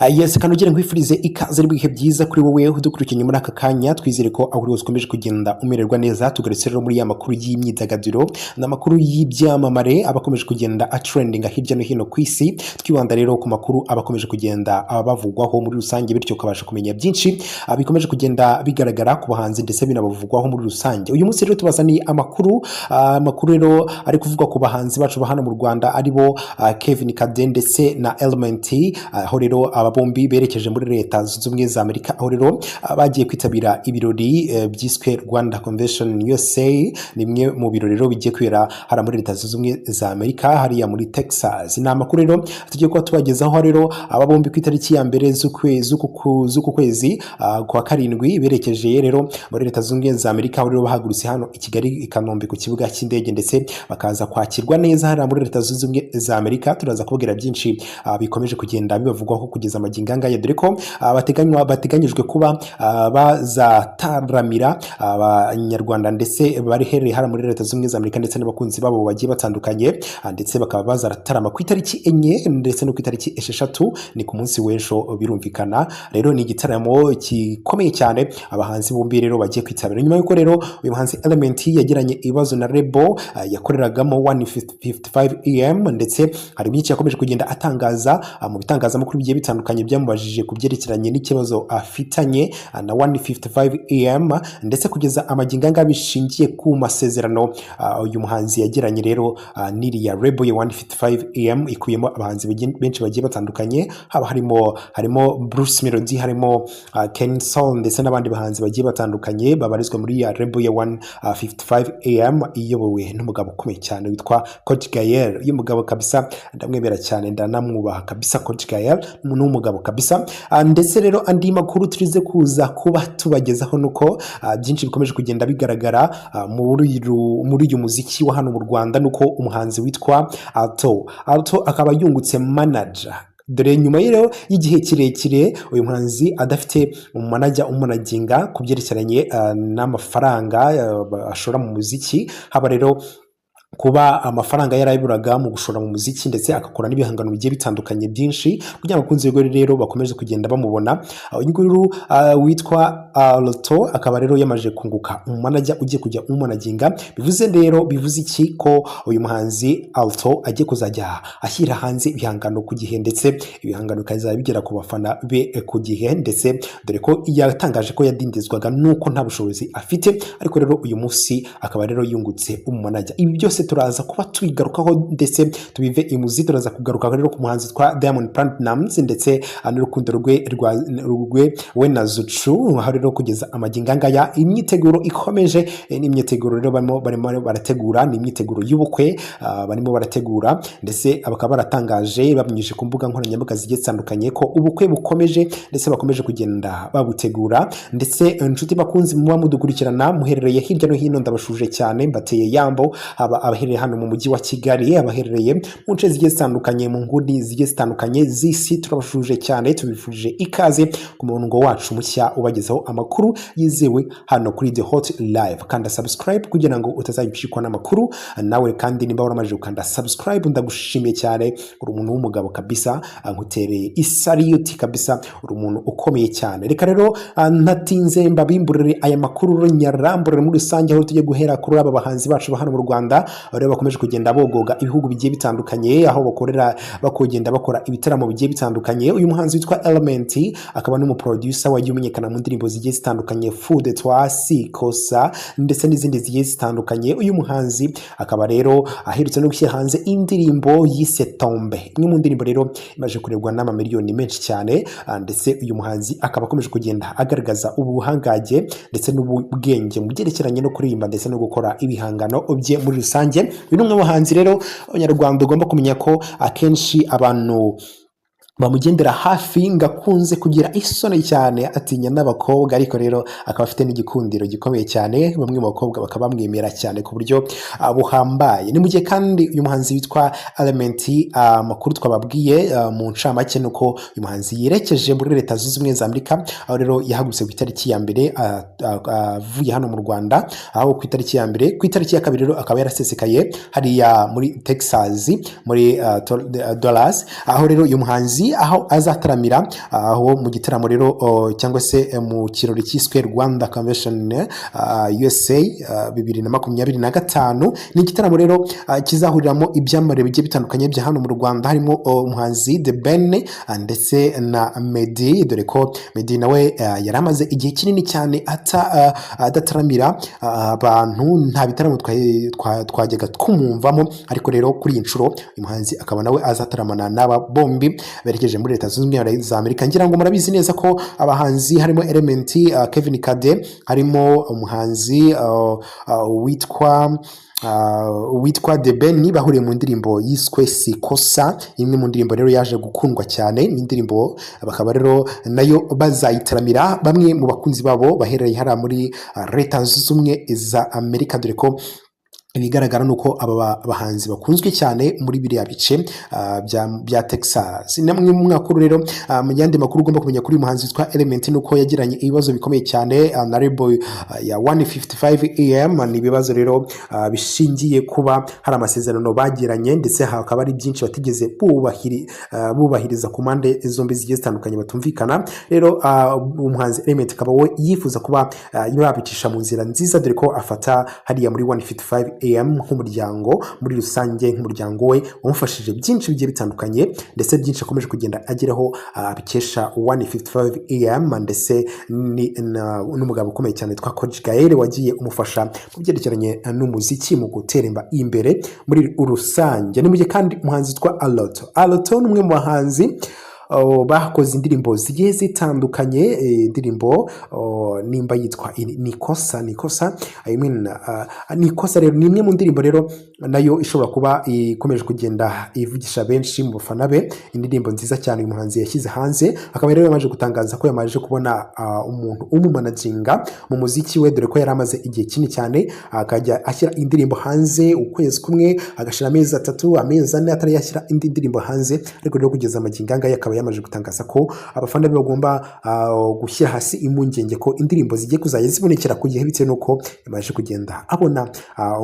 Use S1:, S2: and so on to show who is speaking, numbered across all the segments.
S1: Yes, kanogere nkwifurize ikaze n'ibihe byiza kuri wowe udukurikiye muri aka kanya. Twizere ko aho uri hose ukomeje kugenda umererwa neza. Tugarutse rero muri ya makuru y'imyidagaduro n'amakuru y'ibyamamare abakomeje kugenda atrendinga hirya no hino ku isi. Twibanda rero ku makuru abakomeje kugenda bavugwaho muri rusange, bityo ukabasha kumenya byinshi bikomeje kugenda bigaragara ku bahanzi ndetse binabavugwaho muri rusange. Uyu munsi rero tubazaniye amakuru rero ari kuvugwa ku bahanzi bacu ba hano mu Rwanda aribo Kevin Kade ndetse na Element, aho rero aba bombi berekeje muri Leta Zunze Ubumwe za Amerika, aho rero bagiye kwitabira ibirori byiswe Rwanda Convention USA. Nimwe mu birori rero bigiye kwera hara muri Leta Zunze Ubumwe za Amerika hariya muri Texas. Ni amakuru rero tugiye kuba tubagezaho rero aba bombi ku itariki ya mbere z'uku kwezi kwa karindwi berekeje rero muri Leta Zunze Ubumwe za Amerika, aho rero bahagurutse hano i Kigali i Kanombe ku kibuga cy'indege ndetse bakaza kwakirwa neza hariya muri Leta Zunze Ubumwe za Amerika. Turaza kubwira byinshi bikomeje kugenda bibavugwaho kugeza amagingo angaya, dore ko bateganyijwe kuba bazataramira abanyarwanda ndetse bari hereye hara muri Leta Zunze Ubumwe za Amerika ndetse n'abakunzi babo bagiye batandukanye, ndetse bakaba bazaratarama ku itariki enye ndetse no ku itariki esheshatu, ni ku munsi w'ejo birumvikana. Rero ni igitaramo gikomeye cyane abahanzi bombi rero bagiye kwitabira, nyuma y'uko rero uyu muhanzi Element yagiranye ibibazo na Rebo yakoreragamo 155am, ndetse hari byinshi yakomeje kugenda atangaza mu bitangazamakuru bigiye bitandukanye byamubajije ku byerekeranye n'ikibazo afitanye na 155am, ndetse kugeza amagingo anga bishingiye ku masezerano uyu muhanzi yagiranye rero n'iriya Rebo ya 155am ikuyemo abahanzi benshi bagiye batandukanye, haba harimo Bruce Melody, harimo Ken Soul ndetse n'abandi bahanzi bagiye batandukanye babarizwa muri ya Rebo ya 155am iyobowe n'umugabo ukomeye cyane witwa Coach Gael. Uyu mugabo kabisa ndamwemera cyane, ndanamwubaha kabisa. Coach Gael ni umugabo kabisa. Ndetse rero andi makuru turize kuza kuba tubagezaho nuko byinshi bikomeje kugenda bigaragara muri uyu muziki wa hano mu Rwanda, nuko umuhanzi witwa Alto akaba yungutse manager. Dore nyuma rero y'igihe kirekire uyu muhanzi adafite umanager umunaginga ku byerekeranye n'amafaranga ashora mu muziki, haba rero kuba amafaranga yarayiburaga mu gushora mu muziki ndetse akakora n'ibihangano bigiye bitandukanye byinshi, kugira ngo abakunzi be rero bakomeje kugenda bamubona. Uyu nguyu witwa Alto akaba rero yamaje kunguka umanager ugiye kujya umanaginga. Bivuze iki? Ko uyu muhanzi Alto agiye kuzajya ashyira hanze ibihangano ku gihe, ndetse ibihangano bikazajya bigera ku bafana be ku gihe, ndetse dore ko yatangaje ko yadindizwaga nuko nta bushobozi afite, ariko rero uyu munsi akaba rero yungutse umanager. Ibi byose turaza kuba tubigarukaho ndetse tubive imuzi. Turaza kugaruka rero ku muhanzi twa Diamond Platnumz ndetse n'urukundo rwe we na Zuchu, aho rero kugeza amagingo angaya imyiteguro ikomeje. N'imyiteguro rero barimo barategura, ni imyiteguro y'ubukwe barimo barategura, ndetse bakaba baratangaje babinyujije ku mbuga nkoranyambaga zigiye zitandukanye ko ubukwe bukomeje ndetse bakomeje kugenda babutegura. Ndetse inshuti bakunzi muba mudukurikirana muherereye hirya no hino, ndabashuje cyane, mbateye yambo, abaherereye hano mu mujyi wa Kigali, abaherereye mu nce zigiye zitandukanye, mu nguni zigiye zitandukanye z'isi, turabashuje cyane, tubifurije ikaze ku murongo wacu mushya ubagezaho amakuru yizewe hano kuri The Hot Live. Kanda subscribe kugira ngo utazabicikwa n'amakuru nawe, kandi niba waramaje gukanda subscribe ndagushimiye cyane. Uri umuntu w'umugabo kabisa, nkutereye isariyuti kabisa, uri umuntu ukomeye cyane. Reka rero ntatinze mbabimburire aya makuru nyaramburire muri rusange, aho tujye guhera kuri aba bahanzi bacu ba hano mu Rwanda rero bakomeje kugenda bogoga ibihugu bigiye bitandukanye, aho bakogenda bakora ibitaramo bigiye bitandukanye. Uyu muhanzi witwa Element akaba n'umuproducer wagiye umenyekana mu ndirimbo zigiye zitandukanye, Food Twasi Kosa ndetse n'izindi zigiye zitandukanye. Uyu muhanzi akaba rero aherutse no gushyira hanze indirimbo yise Tombe, imwe mu ndirimbo rero imaze kurebwa n'amamiliyoni menshi cyane, ndetse uyu muhanzi akaba akomeje kugenda agaragaza ubuhangage ndetse n'ubwenge mu byerekeranye no kuririmba ndetse no gukora ibihangano bye muri rusange. Uyu ni umwe mu bahanzi rero abanyarwanda ugomba kumenya ko akenshi abantu bamugendera hafi ngakunze kugira isoni cyane, atinya n'abakobwa, ariko rero akaba afite n'igikundiro gikomeye cyane. Bamwe mu bakobwa bakaba bamwemera cyane ku buryo buhambaye. Ni mu gihe kandi uyu muhanzi witwa Element, amakuru twababwiye mu ncamake nuko uyu muhanzi yerekeje muri Leta Zunze Ubumwe za Amerika, aho rero yahagurutse ku itariki ya mbere avuye hano mu Rwanda, aho ku itariki ya mbere, ku itariki ya kabiri rero akaba yarasesekaye hariya muri Texas muri Dallas, aho rero uyu muhanzi muhazi aho azataramira aho mu gitaramo rero cyangwa se mu kirori cyiswe Rwanda Convention USA 2025. Ni igitaramo rero kizahuriramo ibyamamare bigiye bitandukanye bya hano mu Rwanda, harimo umuhanzi The Ben ndetse na Meddy, dore ko Meddy nawe yari amaze igihe kinini cyane adataramira abantu, nta bitaramo twajyaga twumvamo, ariko rero kuri iyi nshuro uyu muhanzi akaba nawe azataramana n'aba bombi berekeje muri Leta Zunze Ubumwe za Amerika. Ngira ngo murabizi neza ko abahanzi harimo Element, Kevin Kade, harimo umuhanzi witwa The Ben bahuriye mu ndirimbo yiswe Sikosa, imwe mu ndirimbo rero yaje gukundwa cyane. Ni indirimbo bakaba rero nayo bazayitaramira bamwe mu bakunzi babo baherereye hariya muri Leta Zunze Ubumwe za Amerika, dore ko ibigaragara nuko aba bahanzi bakunzwe cyane muri biriya bice bya Texas. Namwe mu mwakuru rero mu yandi makuru ugomba kumenya kuri uyu muhanzi witwa Element nuko yagiranye ibibazo bikomeye cyane na label ya 155am. ni ibibazo rero bishingiye kuba hari amasezerano bagiranye, ndetse hakaba ari byinshi batigeze bubahiriza ku mpande zombi zigiye zitandukanye batumvikana. Rero umuhanzi Element akaba we yifuza kuba yabicisha mu nzira nziza, dore ko afata hariya muri 155am nk'umuryango muri rusange, nk'umuryango we wamufashije byinshi bigiye bitandukanye, ndetse byinshi akomeje kugenda ageraho bikesha 155am, ndetse n'umugabo ukomeye cyane twa Coach Gael wagiye umufasha mu byerekeranye n'umuziki mu gutera imbere muri rusange. Ni mu gihe kandi umuhanzi witwa Aloto ni umwe mu bahanzi bakoze indirimbo zigiye zitandukanye. Indirimbo nimba yitwa Nikosa Nikosa rero ni imwe mu ndirimbo rero nayo ishobora kuba ikomeje kugenda ivugisha benshi mu bafana be. Indirimbo nziza cyane uyu muhanzi yashyize hanze, akaba rero yamaze gutangaza ko yamaze kubona umuntu umumanaginga mu muziki we, dore ko yari amaze igihe kinini cyane akajya ashyira indirimbo hanze ukwezi kumwe, agashira amezi 3 amezi 4 atari yashyira indi ndirimbo hanze, ariko rero kugeza amaginga ngaya akaba yamaze gutangaza ko abafana be bagomba gushyira hasi impungenge ko indirimbo zigiye kuzajya zibonekera ku gihe, bitewe nuko yamaze kugenda abona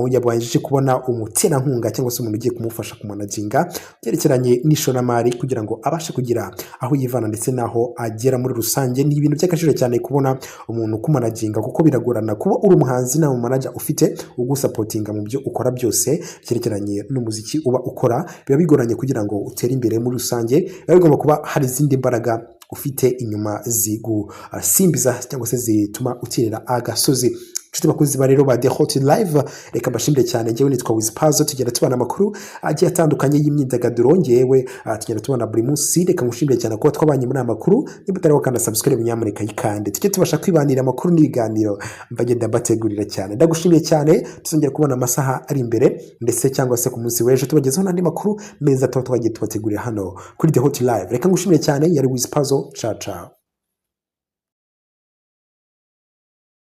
S1: yabanje kubona umuterankunga cyangwa se umuntu ugiye kumufasha kumanaginga byerekeranye n'ishoramari, kugira ngo abashe kugira aho yivana ndetse naho agera muri rusange. Ni ibintu by'agaciro cyane kubona umuntu kumanaginga, kuko biragorana kuba uri umuhanzi nta manager ufite ugusapotinga mu byo ukora byose byerekeranye n'umuziki uba ukora. Biba bigoranye kugira ngo utere imbere muri rusange, biba bigomba kuba hari izindi mbaraga ufite inyuma zigusimbiza cyangwa se zituma utirira agasozi. Nshuti bakunzi ba rero ba The Hot Live, reka mbashimire cyane. Njyewe nitwa Wizpazo, tugenda tubana amakuru agiye atandukanye y'imyidagaduro, ngewe tugenda tubana buri munsi. Reka ngushimire cyane ko twabanye muri amakuru. Niba utari wakanda subscribe nyamuneka yikande, tujye tubasha kwibanira amakuru n'ibiganiro mbagenda mbategurira cyane. Ndagushimiye cyane, tuzongera kubona amasaha ari imbere, ndetse cyangwa se ku munsi w'ejo tubagezaho n'andi makuru meza tuba twagiye tubategurira hano kuri The Hot Live. Reka ngushimire cyane, yari Wizpazo. Ciao ciao.